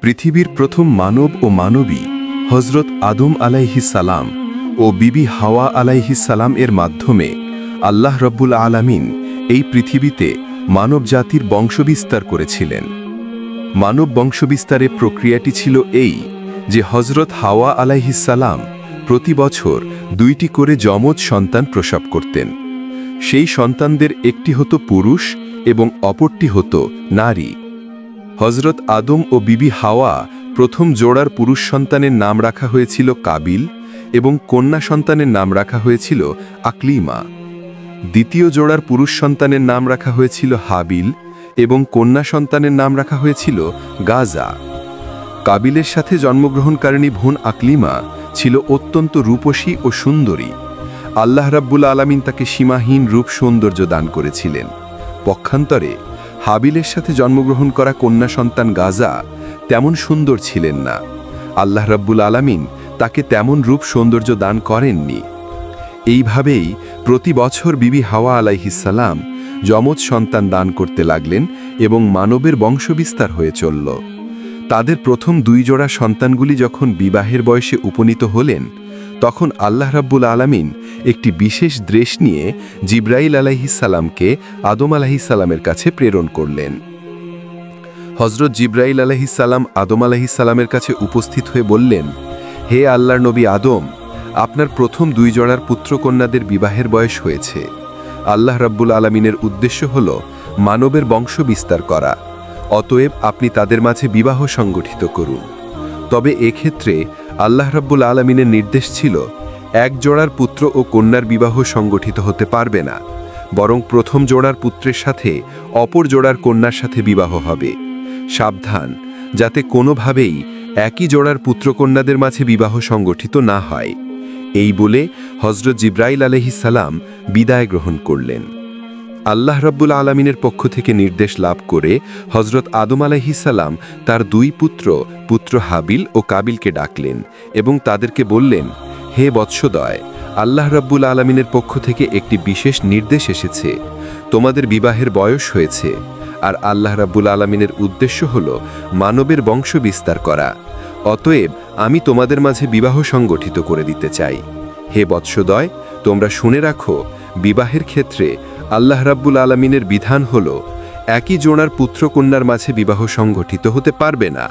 পৃথিবীর প্রথম মানব ও মানবী হজরত আদম আলাইহিস সালাম ও বিবি হাওয়া আলাইহিস সালাম এর মাধ্যমে আল্লাহ রব্বুল আলামিন এই পৃথিবীতে মানব জাতির বংশবিস্তার করেছিলেন। মানব বংশবিস্তারের প্রক্রিয়াটি ছিল এই যে হজরত হাওয়া আলাইহিস সালাম প্রতি বছর 2টি করে যমজ সন্তান প্রসব করতেন। সেই সন্তানদের একটি হতো পুরুষ এবং অপরটি হতো নারী। হজরত আদম ও বিবি হাওয়া প্রথম জোড়ার পুরুষ সন্তানের নাম রাখা হয়েছিল কাবিল এবং কন্যা সন্তানের নাম রাখা হয়েছিল আকলিমা। দ্বিতীয় জোড়ার পুরুষ সন্তানের নাম রাখা হয়েছিল হাবিল এবং কন্যা সন্তানের নাম রাখা হয়েছিল গাজা। কাবিলের সাথে জন্মগ্রহণকারিণী বোন আকলিমা ছিল অত্যন্ত রূপসী ও সুন্দরী। আল্লাহ রাব্বুল আলামিন তাকে সীমাহীন রূপ সৌন্দর্য দান করেছিলেন। পক্ষান্তরে হাবিলের সাথে জন্মগ্রহণ করা কন্যা সন্তান গাজা তেমন সুন্দর ছিলেন না। আল্লাহ রাব্বুল আলামিন তাকে তেমন রূপ সৌন্দর্য দান করেননি। এইভাবেই প্রতি বছর বিবি হাওয়া আলাইহিস সালাম যমজ সন্তান দান করতে লাগলেন এবং মানবের বংশবিস্তার হয়ে চলল। তাদের প্রথম 2 জোড়া সন্তানগুলি যখন বিবাহের বয়সে উপনীত হলেন, তখন আল্লাহ রাব্বুল আলামিন একটি বিশেষ দৃশ নিয়ে জিবরাইল আলাইহিস সালামকে আদম আলাইহিস সালামের কাছে প্রেরণ করলেন। হজরত জিবরাইল আলাইহিস সালাম আদম আলাইহিস সালামের কাছে উপস্থিত হয়ে বললেন, হে আল্লাহর নবী আদম, আপনার প্রথম 2 জোড়ার পুত্রকন্যাদের বিবাহের বয়স হয়েছে। আল্লাহ রাব্বুল আলামিনের উদ্দেশ্য হল মানবের বংশ বিস্তার করা। অতএব আপনি তাদের মাঝে বিবাহ সংগঠিত করুন। তবে এক্ষেত্রে আল্লাহ রাব্বুল আলামিনের নির্দেশ ছিল 1 জোড়ার পুত্র ও কন্যার বিবাহ সংগঠিত হতে পারবে না, বরং প্রথম জোড়ার পুত্রের সাথে অপর জোড়ার কন্যার সাথে বিবাহ হবে। সাবধান, যাতে কোনোভাবেই একই জোড়ার পুত্রকন্যাদের মাঝে বিবাহ সংগঠিত না হয়। এই বলে হজরত জিবরাইল আলাইহিস সালাম বিদায় গ্রহণ করলেন। আল্লাহ রাব্বুল আলামিনের পক্ষ থেকে নির্দেশ লাভ করে হজরত আদম আলাইহিস সালাম তার 2 পুত্র হাবিল ও কাবিলকে ডাকলেন এবং তাদেরকে বললেন, হে বৎসদয়, আল্লাহ রাব্বুল আলামিনের পক্ষ থেকে একটি বিশেষ নির্দেশ এসেছে। তোমাদের বিবাহের বয়স হয়েছে, আর আল্লাহ রাব্বুল আলামিনের উদ্দেশ্য হল মানবের বংশ বিস্তার করা। অতএব আমি তোমাদের মাঝে বিবাহ সংগঠিত করে দিতে চাই। হে বৎসদয়, তোমরা শুনে রাখো, বিবাহের ক্ষেত্রে আল্লাহ রাব্বুল আলামিনের বিধান হল একই জোড়ার পুত্রকন্যার মাঝে বিবাহ সংগঠিত হতে পারবে না,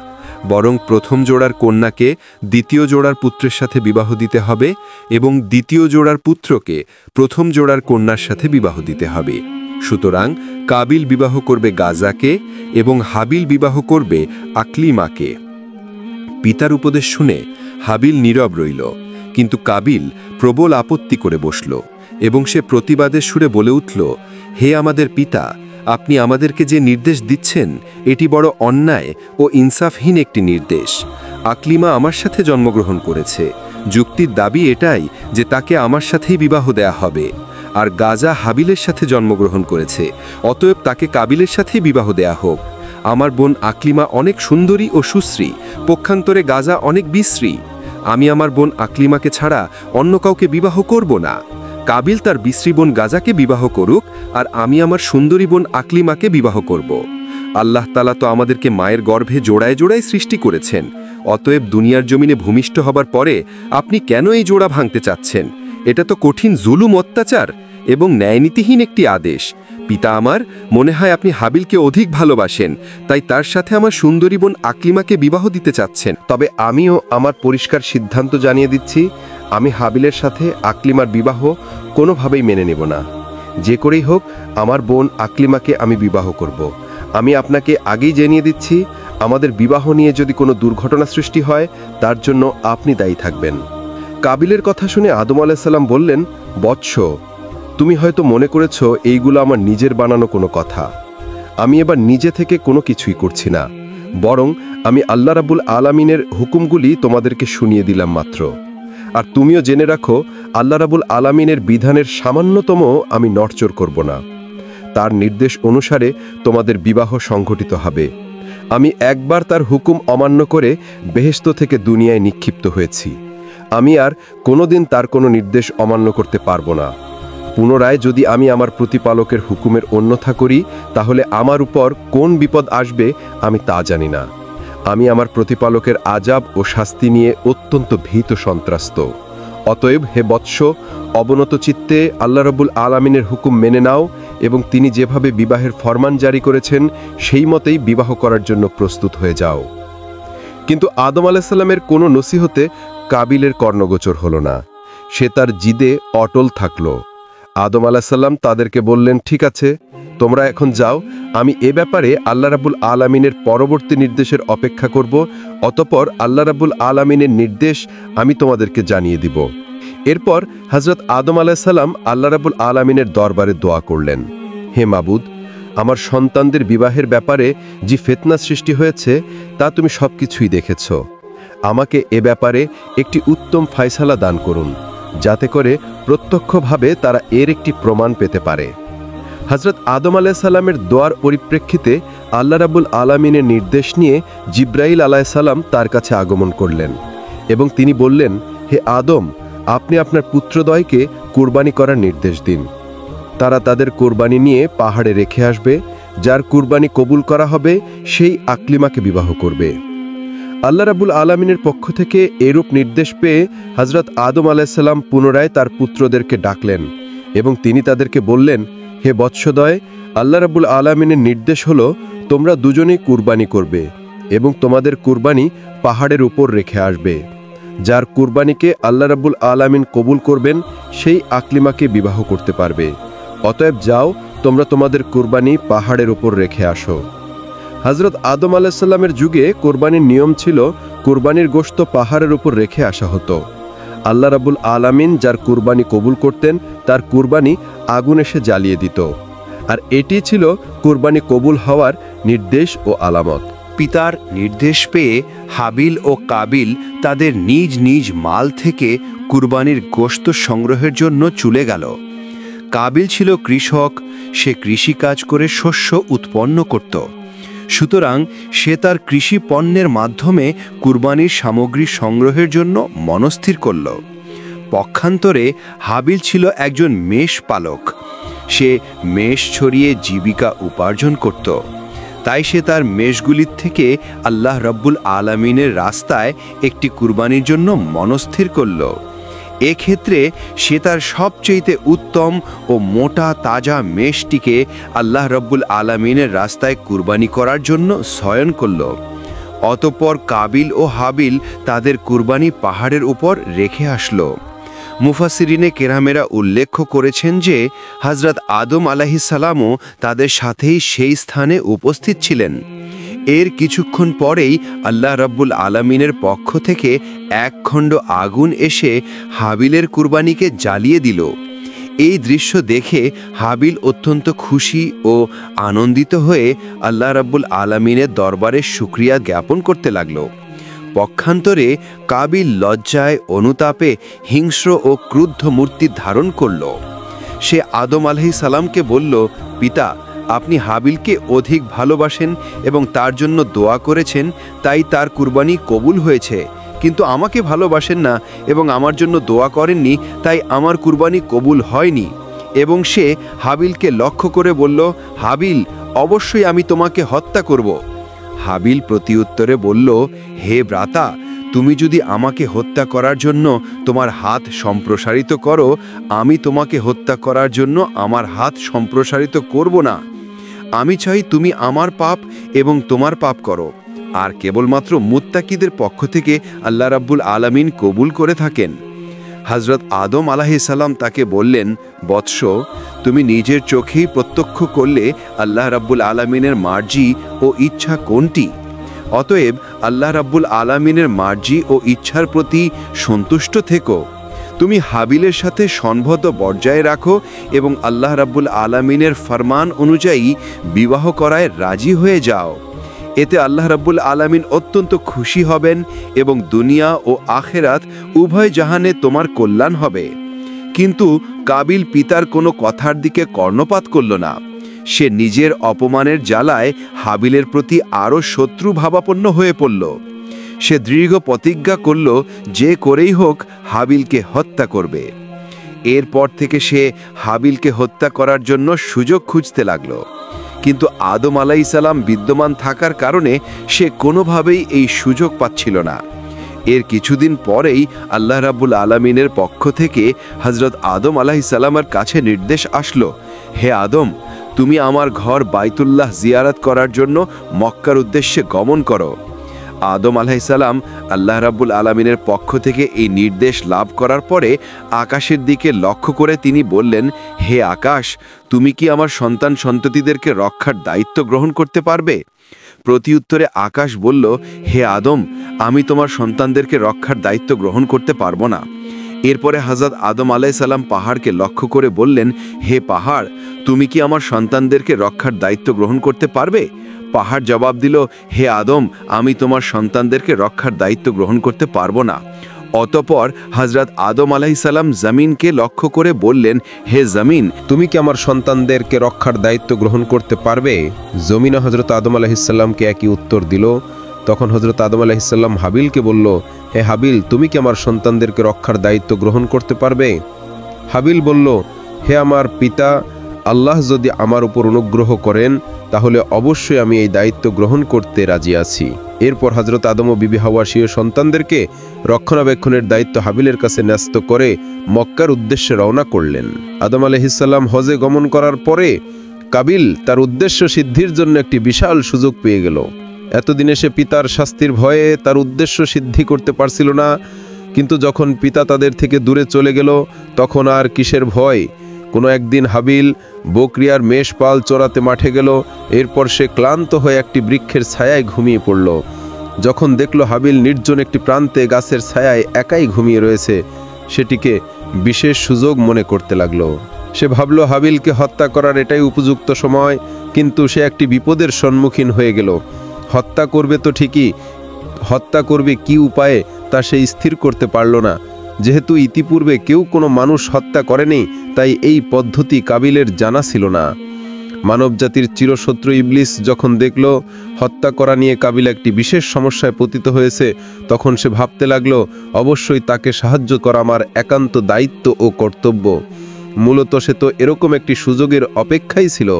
বরং প্রথম জোড়ার কন্যাকে দ্বিতীয় জোড়ার পুত্রের সাথে বিবাহ দিতে হবে এবং দ্বিতীয় জোড়ার পুত্রকে প্রথম জোড়ার কন্যার সাথে বিবাহ দিতে হবে। সুতরাং কাবিল বিবাহ করবে গাজাকে এবং হাবিল বিবাহ করবে আকলিমাকে। পিতার উপদেশ শুনে হাবিল নীরব রইল, কিন্তু কাবিল প্রবল আপত্তি করে বসল এবং সে প্রতিবাদের সুরে বলে উঠল, হে আমাদের পিতা, আপনি আমাদেরকে যে নির্দেশ দিচ্ছেন এটি বড় অন্যায় ও ইনসাফহীন একটি নির্দেশ। আকলিমা আমার সাথে জন্মগ্রহণ করেছে। যুক্তির দাবি এটাই যে তাকে আমার সাথেই বিবাহ দেয়া হবে। আর গাজা হাবিলের সাথে জন্মগ্রহণ করেছে, অতএব তাকে কাবিলের সাথেই বিবাহ দেয়া হোক। আমার বোন আকলিমা অনেক সুন্দরী ও সুশ্রী, পক্ষান্তরে গাজা অনেক বিশ্রী। আমি আমার বোন আকলিমাকে ছাড়া অন্য কাউকে বিবাহ করব না। কাবিল তার বিশ্রী বোন গাজাকে বিবাহ করুক, আর আমি আমার সুন্দরী বোন আকলিমাকে বিবাহ করব। আল্লাহ তাআলা তো আমাদেরকে মায়ের গর্ভে জোড়ায় জোড়ায় সৃষ্টি করেছেন। অতএব দুনিয়ার জমিনে ভূমিষ্ঠ হবার পরে আপনি কেন এই জোড়া ভাঙতে চাচ্ছেন? এটা তো কঠিন জুলুম, অত্যাচার এবং ন্যায়নীতিহীন একটি আদেশ। পিতা আমার, মনে হয় আপনি হাবিলকে অধিক ভালোবাসেন, তাই তার সাথে আমার সুন্দরী বোন আকলিমাকে বিবাহ দিতে চাচ্ছেন। তবে আমিও আমার পরিষ্কার সিদ্ধান্ত জানিয়ে দিচ্ছি, আমি হাবিলের সাথে আকলিমার বিবাহ কোনোভাবেই মেনে নেব না। যে করেই হোক আমার বোন আকলিমাকে আমি বিবাহ করব। আমি আপনাকে আগেই জানিয়ে দিচ্ছি, আমাদের বিবাহ নিয়ে যদি কোনো দুর্ঘটনা সৃষ্টি হয় তার জন্য আপনি দায়ী থাকবেন। কাবিলের কথা শুনে আদম আলাইহিস সালাম বললেন, বৎস, তুমি হয়তো মনে করেছ এইগুলো আমার নিজের বানানো কোনো কথা। আমি এবার নিজে থেকে কোনো কিছুই করছি না, বরং আমি আল্লাহ রাব্বুল আলামিনের হুকুমগুলি তোমাদেরকে শুনিয়ে দিলাম মাত্র। আর তুমিও জেনে রাখো, আল্লাহ রাব্বুল আলামিনের বিধানের সামান্যতম আমি নড়চড় করব না। তার নির্দেশ অনুসারে তোমাদের বিবাহ সংঘটিত হবে। আমি একবার তার হুকুম অমান্য করে বেহেশত থেকে দুনিয়ায় নিক্ষিপ্ত হয়েছি। আমি আর কোনোদিন তার কোনো নির্দেশ অমান্য করতে পারবো না। পুনরায় যদি আমি আমার প্রতিপালকের হুকুমের অন্যথা করি, তাহলে আমার উপর কোন বিপদ আসবে আমি তা জানি না। আমি আমার প্রতিপালকের আযাব ও শাস্তি নিয়ে অত্যন্ত ভীত সন্ত্রস্ত। অতএব হে বৎস, অবনত চিত্তে আল্লাহ রাব্বুল আলামিনের হুকুম মেনে নাও এবং তিনি যেভাবে বিবাহের ফরমান জারি করেছেন সেই মতেই বিবাহ করার জন্য প্রস্তুত হয়ে যাও। কিন্তু আদম আলাইহিস সালামের কোনো নসিহতে কাবিলের কর্ণগোচর হল না। সে তার জিদে অটল থাকল। আদম আলাইহিস সালাম তাদেরকে বললেন, ঠিক আছে, তোমরা এখন যাও, আমি এ ব্যাপারে আল্লাহ রাব্বুল আলামিনের পরবর্তী নির্দেশের অপেক্ষা করব, অতঃপর আল্লাহ রাব্বুল আলামিনের নির্দেশ আমি তোমাদেরকে জানিয়ে দিব। এরপর হযরত আদম আলাইহিস সালাম আল্লাহ রাব্বুল আলামিনের দরবারে দোয়া করলেন, হে মাবুদ, আমার সন্তানদের বিবাহের ব্যাপারে যে ফিতনা সৃষ্টি হয়েছে তা তুমি সবকিছুই দেখেছ। আমাকে এ ব্যাপারে একটি উত্তম ফায়সালা দান করুন, যাতে করে প্রত্যক্ষভাবে তারা এর একটি প্রমাণ পেতে পারে। হযরত আদম আলাইহিস সালামের দোয়ার পরিপ্রেক্ষিতে আল্লাহ রাব্বুল আলামিনের নির্দেশ নিয়ে জিব্রাইল আলাইহিস সালাম তার কাছে আগমন করলেন এবং তিনি বললেন, হে আদম, আপনি আপনার পুত্রদ্বয়কে কুরবানি করার নির্দেশ দিন। তারা তাদের কুরবানি নিয়ে পাহাড়ে রেখে আসবে। যার কুরবানি কবুল করা হবে সেই আকলিমাকে বিবাহ করবে। আল্লাহ রাব্বুল আলামিনের পক্ষ থেকে এরূপ নির্দেশ পেয়ে হযরত আদম আলাইহিস সালাম পুনরায় তার পুত্রদেরকে ডাকলেন এবং তিনি তাদেরকে বললেন, হে বৎসদয়, আল্লাহ রাব্বুল আলামিনের নির্দেশ হলো তোমরা দুজনেই কুরবানি করবে এবং তোমাদের কুরবানি পাহাড়ের উপর রেখে আসবে। যার কুরবানিকে আল্লাহ রাব্বুল আলামিন কবুল করবেন সেই আকলিমাকে বিবাহ করতে পারবে। অতএব যাও, তোমরা তোমাদের কুরবানি পাহাড়ের উপর রেখে আসো। হযরত আদম আলাইহিস সালামের যুগে কুরবানির নিয়ম ছিল কুরবানির গোশত পাহাড়ের উপর রেখে আসা হতো। আল্লাহ রাব্বুল আলামিন যার কুরবানি কবুল করতেন তার কুরবানি আগুন এসে জ্বালিয়ে দিত। আর এটি ছিল কুরবানি কবুল হওয়ার নির্দেশ ও আলামত। পিতার নির্দেশ পেয়ে হাবিল ও কাবিল তাদের নিজ নিজ মাল থেকে কুরবানির গোশত সংগ্রহের জন্য চলে গেল। কাবিল ছিল কৃষক, সে কৃষিকাজ করে শস্য উৎপন্ন করত। সুতরাং সে তার কৃষি পণ্যের মাধ্যমে কুরবানির সামগ্রী সংগ্রহের জন্য মনস্থির করল। পক্ষান্তরে হাবিল ছিল একজন মেষ পালক। সে মেষ ছড়িয়ে জীবিকা উপার্জন করত। তাই সে তার মেষগুলির থেকে আল্লাহ রাব্বুল আলামিনের রাস্তায় একটি কুরবানির জন্য মনস্থির করল। এক্ষেত্রে সে তার সবচেয়ে উত্তম ও মোটা তাজা মেষটিকে আল্লাহ রাব্বুল আলামিনের রাস্তায় কুরবানি করার জন্য শয়ন করল। অতঃপর কাবিল ও হাবিল তাদের কুরবানি পাহাড়ের উপর রেখে আসলো। মুফাসসিরিনে কেরামেরা উল্লেখ করেছেন যে হযরত আদম আলাইহিস সালামও তাদের সাথেই সেই স্থানে উপস্থিত ছিলেন। এর কিছুক্ষণ পরেই আল্লাহ রাব্বুল আলামিনের পক্ষ থেকে এক খণ্ড আগুন এসে হাবিলের কুরবানিকে জ্বালিয়ে দিল। এই দৃশ্য দেখে হাবিল অত্যন্ত খুশি ও আনন্দিত হয়ে আল্লাহ রাব্বুল আলামিনের দরবারে শুকরিয়া জ্ঞাপন করতে লাগল। পক্ষান্তরে কাবিল লজ্জায় অনুতাপে হিংস্র ও ক্রুদ্ধ মূর্তি ধারণ করল। সে আদম আলাইহিস সালামকে বলল, পিতা, আপনি হাবিলকে অধিক ভালোবাসেন এবং তার জন্য দোয়া করেছেন, তাই তার কুরবানি কবুল হয়েছে, কিন্তু আমাকে ভালোবাসেন না এবং আমার জন্য দোয়া করেননি, তাই আমার কুরবানি কবুল হয়নি। এবং সে হাবিলকে লক্ষ্য করে বলল, হাবিল, অবশ্যই আমি তোমাকে হত্যা করব। হাবিল প্রতিউত্তরে বলল, হে ভ্রাতা, তুমি যদি আমাকে হত্যা করার জন্য তোমার হাত সম্প্রসারিত করো, আমি তোমাকে হত্যা করার জন্য আমার হাত সম্প্রসারিত করব না। আমি চাই তুমি আমার পাপ এবং তোমার পাপ করো। আর কেবলমাত্র মুত্তাকিদের পক্ষ থেকে আল্লাহ রাব্বুল আলামিন কবুল করে থাকেন। হযরত আদম আলাইহিস সালাম তাকে বললেন, বৎস, তুমি নিজের চোখেই প্রত্যক্ষ করলে আল্লাহ রাব্বুল আলামিনের মার্জি ও ইচ্ছা কোনটি। অতএব আল্লাহ রাব্বুল আলামিনের মার্জি ও ইচ্ছার প্রতি সন্তুষ্ট থেকো। তুমি হাবিলের সাথে সংহত বজায় রাখো এবং আল্লাহ রাব্বুল আলামিনের ফরমান অনুযায়ী বিবাহ করায় রাজি হয়ে যাও। এতে আল্লাহ রাব্বুল আলামিন অত্যন্ত খুশি হবেন এবং দুনিয়া ও আখেরাত উভয় জাহানে তোমার কল্যাণ হবে। কিন্তু কাবিল পিতার কোনো কথার দিকে কর্ণপাত করল না। সে নিজের অপমানের জ্বালায় হাবিলের প্রতি আরও শত্রু ভাবাপন্ন হয়ে পড়ল। সে দৃঢ় প্রতিজ্ঞা করল যে করেই হোক হাবিলকে হত্যা করবে। এরপর থেকে সে হাবিলকে হত্যা করার জন্য সুযোগ খুঁজতে লাগল। কিন্তু আদম আলাইহিসসালাম বিদ্যমান থাকার কারণে সে কোনোভাবেই এই সুযোগ পাচ্ছিল না। এর কিছুদিন পরেই আল্লাহ রাব্বুল আলামিনের পক্ষ থেকে হযরত আদম আলাইহিসসালামের কাছে নির্দেশ আসলো, হে আদম, তুমি আমার ঘর বাইতুল্লাহ জিয়ারত করার জন্য মক্কার উদ্দেশ্যে গমন করো। আদম আলাইহিসসালাম আল্লাহ রাব্বুল আলামিনের পক্ষ থেকে এই নির্দেশ লাভ করার পরে আকাশের দিকে লক্ষ্য করে তিনি বললেন, হে আকাশ, তুমি কি আমার সন্তান সন্ততিদেরকে রক্ষার দায়িত্ব গ্রহণ করতে পারবে? প্রতিউত্তরে আকাশ বলল, হে আদম, আমি তোমার সন্তানদেরকে রক্ষার দায়িত্ব গ্রহণ করতে পারবো না। এরপরে হযরত আদম আলাইহিসসালাম পাহাড়কে লক্ষ্য করে বললেন, হে পাহাড়, তুমি কি আমার সন্তানদেরকে রক্ষার দায়িত্ব গ্রহণ করতে পারবে? পাহাড় জবাব দিল, হে আদম, আমি তোমার সন্তানদেরকে রক্ষার দায়িত্ব গ্রহণ করতে পারবো না। অতঃপর হযরত আদম আলাইহিসসালাম জমিনকে লক্ষ্য করে বললেন, হে জমিন, তুমি কি আমার সন্তানদেরকে রক্ষার দায়িত্ব গ্রহণ করতে পারবে? জমিনও হযরত আদম আলাইহিসসালামকে একই উত্তর দিল। তখন হযরত আদম আলাইহিসসালাম হাবিলকে বলল, হে হাবিল, তুমি কি আমার সন্তানদেরকে রক্ষার দায়িত্ব গ্রহণ করতে পারবে? হাবিল বলল, হে আমার পিতা, আল্লাহ যদি আমার উপর অনুগ্রহ করেন তাহলে অবশ্যই আমি এই দায়িত্ব গ্রহণ করতে রাজি আছি। এরপর হযরত আদম ও বিবি হাওয়া স্বীয় সন্তানদেরকে রক্ষণাবেক্ষণের দায়িত্ব হাবিলের কাছে ন্যস্ত করে মক্কার উদ্দেশ্যে রওনা করলেন। আদম আলাইহিসসালাম হজে গমন করার পরে কাবিল তার উদ্দেশ্য সিদ্ধির জন্য একটি বিশাল সুযোগ পেয়ে গেল। এতদিনে সে পিতার শাস্তির ভয়ে তার উদ্দেশ্য সিদ্ধি করতে পারছিল না, কিন্তু যখন পিতা তাদের থেকে দূরে চলে গেল তখন আর কিসের ভয়? কোনো একদিন হাবিল বকরিয়ার মেষপাল চড়াতে মাঠে গেল। এরপর সে ক্লান্ত হয়ে একটি বৃক্ষের ছায়ায় ঘুমিয়ে পড়ল। যখন দেখল হাবিল নির্জন একটি প্রান্তে গাছের ছায়ায় একাই ঘুমিয়ে রয়েছে, সেটিকে বিশেষ সুযোগ মনে করতে লাগলো। সে ভাবল হাবিলকে হত্যা করার এটাই উপযুক্ত সময়, কিন্তু সে একটি বিপদের সম্মুখীন হয়ে গেল। হত্যা করবে তো ঠিকই, হত্যা করবে কি উপায়ে তা সে স্থির করতে পারল না। যেহেতু ইতিপূর্বে কেউ কোনো মানুষ হত্যা করেনি, তাই এই পদ্ধতি কাবিলের জানা ছিল না। মানবজাতির চিরশত্রু ইবলিস যখন দেখল হত্যা করা নিয়ে কাবিল একটি বিশেষ সমস্যায় পতিত হয়েছে, তখন সে ভাবতে লাগলো, অবশ্যই তাকে সাহায্য করা আমার একান্ত দায়িত্ব ও কর্তব্য। মূলত সে তো এরকম একটি সুযোগের অপেক্ষাই ছিল।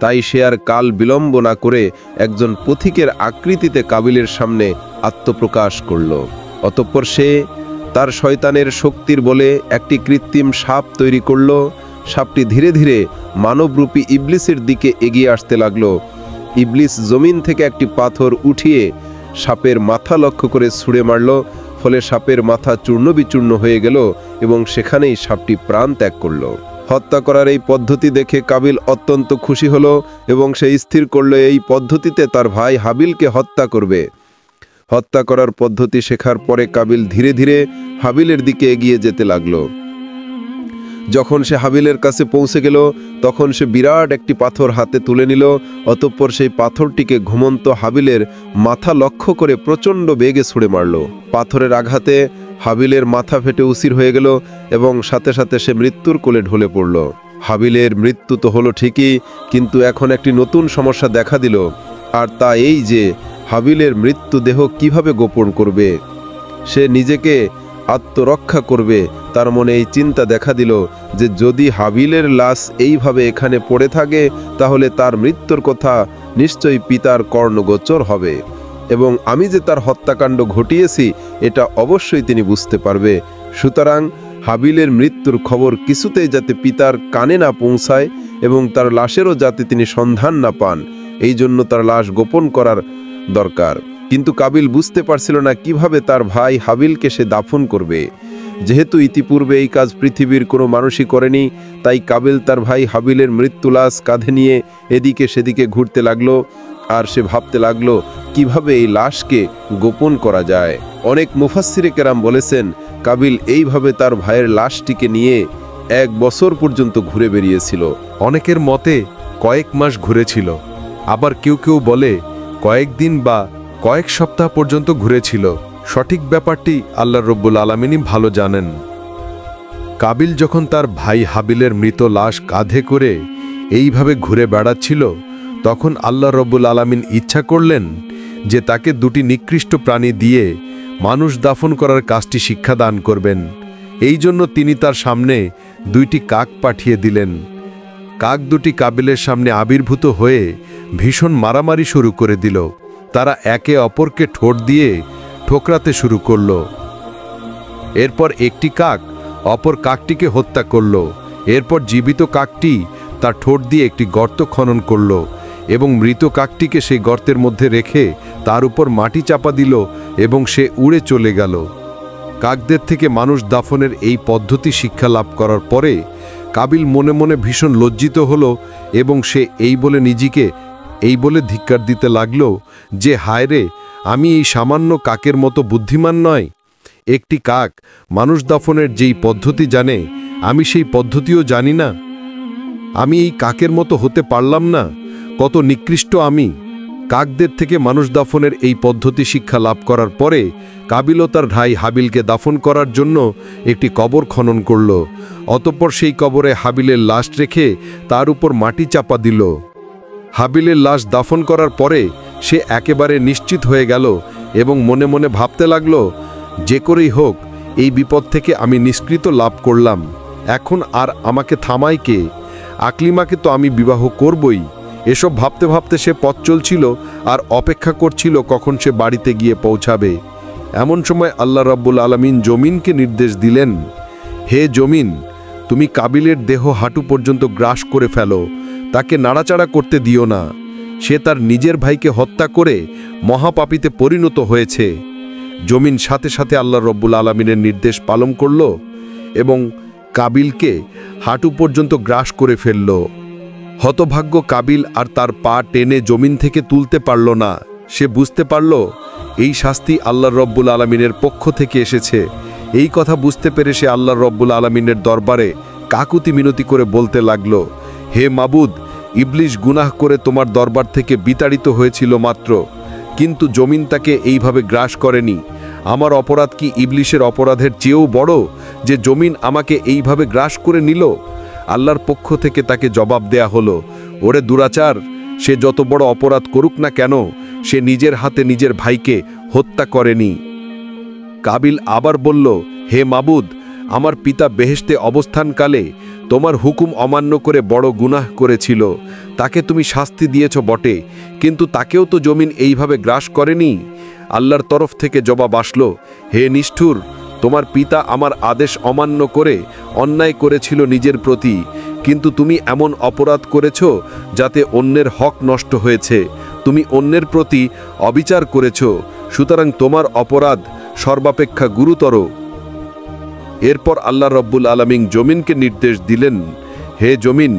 তাই সে আর কাল বিলম্ব না করে একজন পথিকের আকৃতিতে কাবিলের সামনে আত্মপ্রকাশ করল। অতঃপর সে তার শয়তানের শক্তির বলে একটি কৃত্রিম সাপ তৈরি করল। সাপটি ধীরে ধীরে মানবরূপী ইবলিসের দিকে এগিয়ে আসতে লাগলো। ইবলিস জমিন থেকে একটি পাথর উঠিয়ে সাপের মাথা লক্ষ্য করে ছুঁড়ে মারল। ফলে সাপের মাথা চূর্ণবিচূর্ণ হয়ে গেল এবং সেখানেই সাপটি প্রাণ ত্যাগ করল। হত্যা করার এই পদ্ধতি দেখে কাবিল অত্যন্ত খুশি হলো এবং সে স্থির করল এই পদ্ধতিতে তার ভাই হাবিলকে হত্যা করবে। হত্যা করার পদ্ধতি শেখার পরে কাবিল ধীরে ধীরে হাবিলের দিকে এগিয়ে যেতে লাগলো। যখন সে হাবিলের কাছে পৌঁছে গেল তখন সে বিরাট একটি পাথর হাতে তুলে নিল। অতঃপর সেই পাথরটিকে ঘুমন্ত হাবিলের মাথা লক্ষ্য করে প্রচণ্ড বেগে ছুঁড়ে মারল। পাথরের আঘাতে হাবিলের মাথা ফেটে উসির হয়ে গেল এবং সাথে সাথে সে মৃত্যুর কোলে ঢলে পড়ল। হাবিলের মৃত্যু তো হলো ঠিকই, কিন্তু এখন একটি নতুন সমস্যা দেখা দিল, আর তা এই যে হাবিলের মৃত্যুদেহ কিভাবে গোপন করবে, সে নিজেকে আত্মরক্ষা করবে। তার মনে এই চিন্তা দেখা দিল যে যদি হাবিলের লাশ এইভাবে এখানে পড়ে থাকে তাহলে তার মৃত্যুর কথা নিশ্চয়ই পিতার কর্ণগোচর হবে এবং আমি যে তার হত্যাকাণ্ড ঘটিয়েছি এটা অবশ্যই তিনি বুঝতে পারবে। সুতরাং হাবিলের মৃত্যুর খবর কিছুতেই যাতে পিতার কানে না পৌঁছায় এবং তার লাশেরও যাতে তিনি সন্ধান না পান, এই জন্য তার লাশ গোপন করার দরকার। কিন্তু কাবিল বুঝতে পারছিল না কিভাবে তার ভাই হাবিলকে সে দাফন করবে। যেহেতু ইতিপূর্বে এই কাজ পৃথিবীর কোনো মানুষই করেনি, তাই কাবিল তার ভাই হাবিলের মৃত্যু লাশ কাঁধে নিয়ে এদিকে সেদিকে ঘুরতে লাগলো আর সে ভাবতে লাগলো কিভাবে এই লাশকে গোপন করা যায়। অনেক মুফাসসিরে কেরাম বলেছেন কাবিল এইভাবে তার ভাইয়ের লাশটিকে নিয়ে 1 বছর পর্যন্ত ঘুরে বেরিয়েছিল। অনেকের মতে কয়েক মাস ঘুরেছিল, আবার কেউ কেউ বলে কয়েকদিন বা কয়েক সপ্তাহ পর্যন্ত ঘুরেছিল। সঠিক ব্যাপারটি আল্লাহ রব্বুল আলামিনই ভালো জানেন। কাবিল যখন তার ভাই হাবিলের মৃত লাশ কাঁধে করে এইভাবে ঘুরে বেড়াচ্ছিল, তখন আল্লাহ রব্বুল আলামিন ইচ্ছা করলেন যে তাকে 2টি নিকৃষ্ট প্রাণী দিয়ে মানুষ দাফন করার কাজটি শিক্ষাদান করবেন। এই জন্য তিনি তার সামনে 2টি কাক পাঠিয়ে দিলেন। কাক 2টি কাবিলের সামনে আবির্ভূত হয়ে ভীষণ মারামারি শুরু করে দিল। তারা একে অপরকে ঠোঁট দিয়ে ঠোকরাতে শুরু করল। এরপর একটি কাক অপর কাকটিকে হত্যা করল। এরপর জীবিত কাকটি তার ঠোঁট দিয়ে একটি গর্ত খনন করল এবং মৃত কাকটিকে সেই গর্তের মধ্যে রেখে তার উপর মাটি চাপা দিল এবং সে উড়ে চলে গেল। কাকদের থেকে মানুষ দাফনের এই পদ্ধতি শিক্ষা লাভ করার পরে কাবিল মনে মনে ভীষণ লজ্জিত হল এবং সে নিজেকে এই বলে ধিক্কার দিতে লাগল যে, হায় রে, আমি এই সামান্য কাকের মতো বুদ্ধিমান নয়। একটি কাক মানুষ দাফনের যেই পদ্ধতি জানে, আমি সেই পদ্ধতিও জানি না। আমি এই কাকের মতো হতে পারলাম না। কত নিকৃষ্ট আমি! কাকদের থেকে মানুষ দাফনের এই পদ্ধতি শিক্ষা লাভ করার পরে কাবিল ও তার ভাই হাবিলকে দাফন করার জন্য একটি কবর খনন করল। অতঃপর সেই কবরে হাবিলের লাশ রেখে তার উপর মাটি চাপা দিল। হাবিলের লাশ দাফন করার পরে সে একেবারে নিশ্চিত হয়ে গেল এবং মনে মনে ভাবতে লাগল, যে করেই হোক এই বিপদ থেকে আমি নিষ্কৃত লাভ করলাম। এখন আর আমাকে থামায় কে? আকলিমাকে তো আমি বিবাহ করবই। এসব ভাবতে ভাবতে সে পথ চলছিল আর অপেক্ষা করছিল কখন সে বাড়িতে গিয়ে পৌঁছাবে। এমন সময় আল্লাহ রাব্বুল আলামিন জমিনকে নির্দেশ দিলেন, হে জমিন, তুমি কাবিলের দেহ হাঁটু পর্যন্ত গ্রাস করে ফেলো, তাকে নাড়াচাড়া করতে দিও না। সে তার নিজের ভাইকে হত্যা করে মহাপাপীতে পরিণত হয়েছে। জমিন সাথে সাথে আল্লাহ রাব্বুল আলামিনের নির্দেশ পালন করল এবং কাবিলকে হাঁটু পর্যন্ত গ্রাস করে ফেলল। হতভাগ্য কাবিল আর তার পা টেনে জমিন থেকে তুলতে পারল না। সে বুঝতে পারল এই শাস্তি আল্লাহ রব্বুল আলামিনের পক্ষ থেকে এসেছে। এই কথা বুঝতে পেরে সে আল্লাহ রব্বুল আলামিনের দরবারে কাকুতি মিনতি করে বলতে লাগল, হে মাবুদ, ইবলিশ গুনাহ করে তোমার দরবার থেকে বিতাড়িত হয়েছিল মাত্র, কিন্তু জমিন তাকে এইভাবে গ্রাস করেনি। আমার অপরাধ কি ইবলিশের অপরাধের চেয়েও বড় যে জমিন আমাকে এইভাবে গ্রাস করে নিল? আল্লাহর পক্ষ থেকে তাকে জবাব দেয়া হলো, ওরে দুরাচার, সে যত বড় অপরাধ করুক না কেন, সে নিজের হাতে নিজের ভাইকে হত্যা করেনি। কাবিল আবার বলল, হে মাবুদ, আমার পিতা বেহেশতে অবস্থানকালে তোমার হুকুম অমান্য করে বড় গুনাহ করেছিল। তাকে তুমি শাস্তি দিয়েছ বটে, কিন্তু তাকেও তো জমিন এইভাবে গ্রাস করেনি। আল্লাহর তরফ থেকে জবাব আসলো, হে নিষ্ঠুর, তোমার পিতা আমার আদেশ অমান্য করে অন্যায় করেছিল নিজের প্রতি, কিন্তু তুমি এমন অপরাধ করেছ যাতে অন্যের হক নষ্ট হয়েছে। তুমি অন্যের প্রতি অবিচার করেছ, সুতরাং তোমার অপরাধ সর্বাপেক্ষা গুরুতর। এরপর আল্লাহ রব্বুল আলামিন জমিনকে নির্দেশ দিলেন, হে জমিন,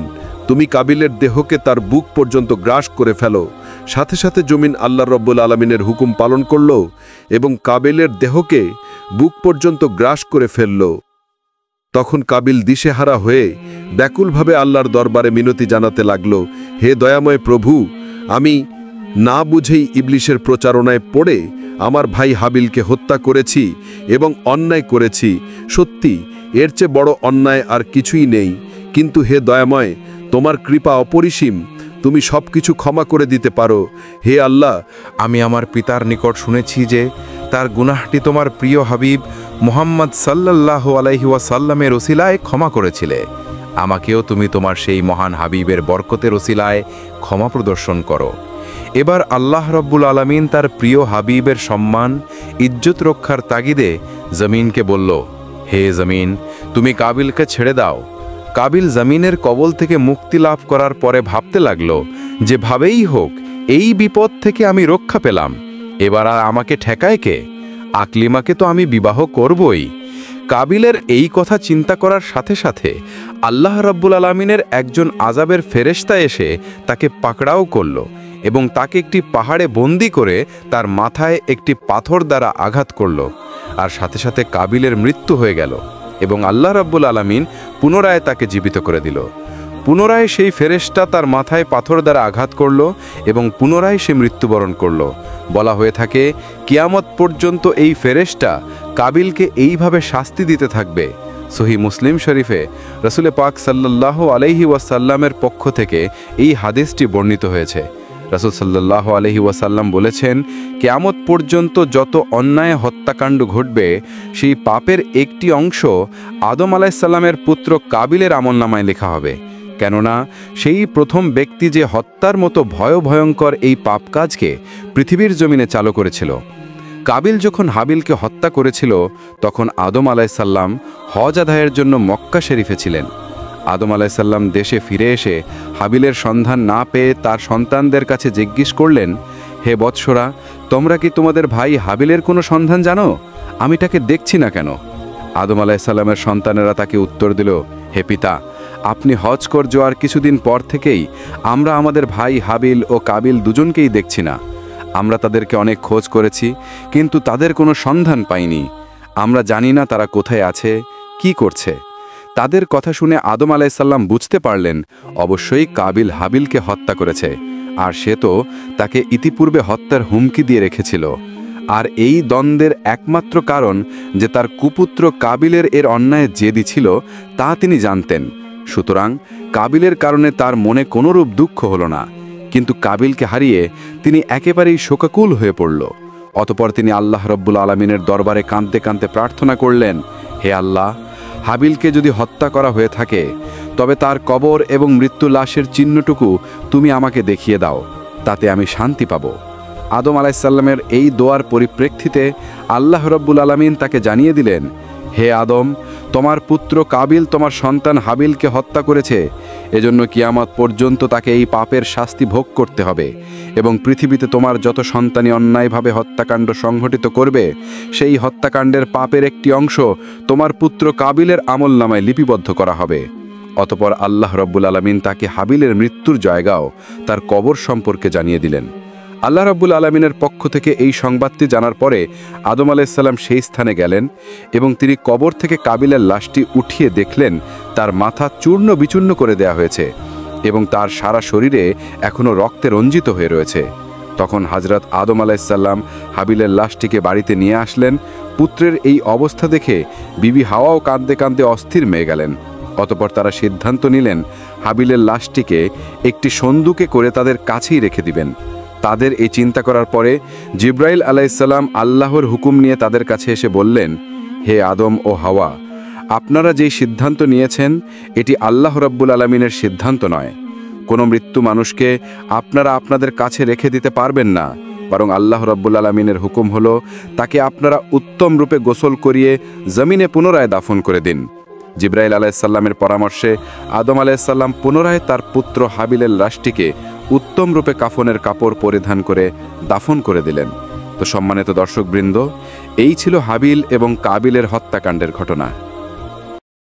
তুমি কাবিলের দেহকে তার বুক পর্যন্ত গ্রাস করে ফেলো। সাথে সাথে জমিন আল্লাহ রব্বুল আলামিনের হুকুম পালন করল এবং কাবিলের দেহকে বুক পর্যন্ত গ্রাস করে ফেলল। তখন কাবিল দিশেহারা হয়ে ব্যাকুলভাবে আল্লাহর দরবারে মিনতি জানাতে লাগল, হে দয়াময় প্রভু, আমি না বুঝেই ইবলিশের প্রচারণায় পড়ে আমার ভাই হাবিলকে হত্যা করেছি এবং অন্যায় করেছি। সত্যি এর চেয়ে বড় অন্যায় আর কিছুই নেই, কিন্তু হে দয়াময়, তোমার কৃপা অপরিসীম, তুমি সব কিছু ক্ষমা করে দিতে পারো। হে আল্লাহ, আমি আমার পিতার নিকট শুনেছি যে তার গুনাহটি তোমার প্রিয় হাবিব মুহাম্মদ সাল্লাল্লাহু আলাইহি ওয়াসাল্লামের ওসিলায় ক্ষমা করেছিলে। আমাকেও তুমি তোমার সেই মহান হাবিবের বরকতের ওসিলায় ক্ষমা প্রদর্শন করো। এবার আল্লাহ রব্বুল আলামিন তার প্রিয় হাবিবের সম্মান ইজ্জত রক্ষার তাগিদে জমিনকে বলল, হে জমিন, তুমি কাবিলকে ছেড়ে দাও। কাবিল জমিনের কবল থেকে মুক্তি লাভ করার পরে ভাবতে লাগল, যেভাবেই হোক এই বিপদ থেকে আমি রক্ষা পেলাম, এবার আর আমাকে ঠেকায় কে? আকলিমাকে তো আমি বিবাহ করবই। কাবিলের এই কথা চিন্তা করার সাথে সাথে আল্লাহ রাব্বুল আলামিনের একজন আযাবের ফেরেশতা এসে তাকে পাকড়াও করল এবং তাকে একটি পাহাড়ে বন্দী করে তার মাথায় একটি পাথর দ্বারা আঘাত করল, আর সাথে সাথে কাবিলের মৃত্যু হয়ে গেল এবং আল্লাহ রাব্বুল আলামিন পুনরায় তাকে জীবিত করে দিল। পুনরায় সেই ফেরেশতা তার মাথায় পাথর দ্বারা আঘাত করল এবং পুনরায় সে মৃত্যুবরণ করল। বলা হয়ে থাকে, কিয়ামত পর্যন্ত এই ফেরেশতা কাবিলকে এইভাবে শাস্তি দিতে থাকবে। সহিহ মুসলিম শরীফে রাসূল পাক সাল্লাল্লাহু আলাইহি ওয়াসাল্লামের পক্ষ থেকে এই হাদিসটি বর্ণিত হয়েছে। রাসূল সাল্লাল্লাহু আলাইহি ওয়াসাল্লাম বলেছেন, কিয়ামত পর্যন্ত যত অন্যায় হত্যাকাণ্ড ঘটবে, সেই পাপের একটি অংশ আদম আলাইহিস সালামের পুত্র কাবিলের আমলনামায় লেখা হবে। কেননা সেই প্রথম ব্যক্তি যে হত্যার মতো ভয়ঙ্কর এই পাপ কাজকে পৃথিবীর জমিনে চালু করেছিল। কাবিল যখন হাবিলকে হত্যা করেছিল তখন আদম আলাইসাল্লাম হজ আদায়ের জন্য মক্কা শরীফে ছিলেন। আদম আলাইসাল্লাম দেশে ফিরে এসে হাবিলের সন্ধান না পেয়ে তার সন্তানদের কাছে জিজ্ঞেস করলেন, হে বৎসরা, তোমরা কি তোমাদের ভাই হাবিলের কোনো সন্ধান জানো? আমি তাকে দেখছি না কেন? আদম আলাইসাল্লামের সন্তানেরা তাকে উত্তর দিল, হে পিতা, আপনি হজ করে যাওয়ার কিছুদিন পর থেকেই আমরা আমাদের ভাই হাবিল ও কাবিল দুজনকেই দেখছি না। আমরা তাদেরকে অনেক খোঁজ করেছি, কিন্তু তাদের কোনো সন্ধান পাইনি। আমরা জানি না তারা কোথায় আছে, কি করছে। তাদের কথা শুনে আদম আলাইসাল্লাম বুঝতে পারলেন অবশ্যই কাবিল হাবিলকে হত্যা করেছে, আর সে তো তাকে ইতিপূর্বে হত্যার হুমকি দিয়ে রেখেছিল। আর এই দ্বন্দ্বের একমাত্র কারণ যে তার কুপুত্র কাবিলের এর অন্যায় জেদি ছিল তা তিনি জানতেন। সুতরাং কাবিলের কারণে তার মনে কোনোরূপ দুঃখ হলো না, কিন্তু কাবিলকে হারিয়ে তিনি একেবারেই শোকাকুল হয়ে পড়ল। অতপর তিনি আল্লাহ রব্বুল আলমিনের দরবারে কাঁদতে কাঁদতে প্রার্থনা করলেন, হে আল্লাহ, হাবিলকে যদি হত্যা করা হয়ে থাকে তবে তার কবর এবং মৃত্যু লাশের চিহ্নটুকু তুমি আমাকে দেখিয়ে দাও, তাতে আমি শান্তি পাব। আদম আলাইসাল্লামের এই দোয়ার পরিপ্রেক্ষিতে আল্লাহ রব্বুল আলমিন তাকে জানিয়ে দিলেন, হে আদম, তোমার পুত্র কাবিল তোমার সন্তান হাবিলকে হত্যা করেছে, এজন্য কিয়ামত পর্যন্ত তাকে এই পাপের শাস্তি ভোগ করতে হবে, এবং পৃথিবীতে তোমার যত সন্তানই অন্যায়ভাবে হত্যাকাণ্ড সংঘটিত করবে সেই হত্যাকাণ্ডের পাপের একটি অংশ তোমার পুত্র কাবিলের আমলনামায় লিপিবদ্ধ করা হবে। অতপর আল্লাহ রব্বুল আলমিন তাকে হাবিলের মৃত্যুর জায়গাও তার কবর সম্পর্কে জানিয়ে দিলেন। আল্লাহ রাব্বুল আলমিনের পক্ষ থেকে এই সংবাদটি জানার পরে আদম আলাইসাল্লাম সেই স্থানে গেলেন এবং তিনি কবর থেকে কাবিলের লাশটি উঠিয়ে দেখলেন তার মাথা চূর্ণ বিচূর্ণ করে দেয়া হয়েছে এবং তার সারা শরীরে এখনও রক্তে রঞ্জিত হয়ে রয়েছে। তখন হযরত আদম আলাইসাল্লাম হাবিলের লাশটিকে বাড়িতে নিয়ে আসলেন। পুত্রের এই অবস্থা দেখে বিবি হাওয়াও কাঁদতে কাঁদতে অস্থির মেয়ে গেলেন। অতপর তারা সিদ্ধান্ত নিলেন হাবিলের লাশটিকে একটি সন্দুকে করে তাদের কাছেই রেখে দিবেন। তাদের এই চিন্তা করার পরে জিব্রাইল আলাইসাল্লাম আল্লাহর হুকুম নিয়ে তাদের কাছে এসে বললেন, হে আদম ও হাওয়া, আপনারা যেই সিদ্ধান্ত নিয়েছেন এটি আল্লাহ রাব্বুল আলমিনের সিদ্ধান্ত নয়। কোনো মৃত্যু মানুষকে আপনারা আপনাদের কাছে রেখে দিতে পারবেন না, বরং আল্লাহ রাব্বুল আলমিনের হুকুম হলো তাকে আপনারা উত্তম রূপে গোসল করিয়ে জমিনে পুনরায় দাফন করে দিন। জিব্রাইল আলাইসাল্লামের পরামর্শে আদম আলাইসাল্লাম পুনরায় তার পুত্র হাবিলের লাশটিকে উত্তম রূপে কাফনের কাপড় পরিধান করে দাফন করে দিলেন। তো সম্মানিত দর্শকবৃন্দ, এই ছিল হাবিল এবং কাবিলের হত্যাকাণ্ডের ঘটনা।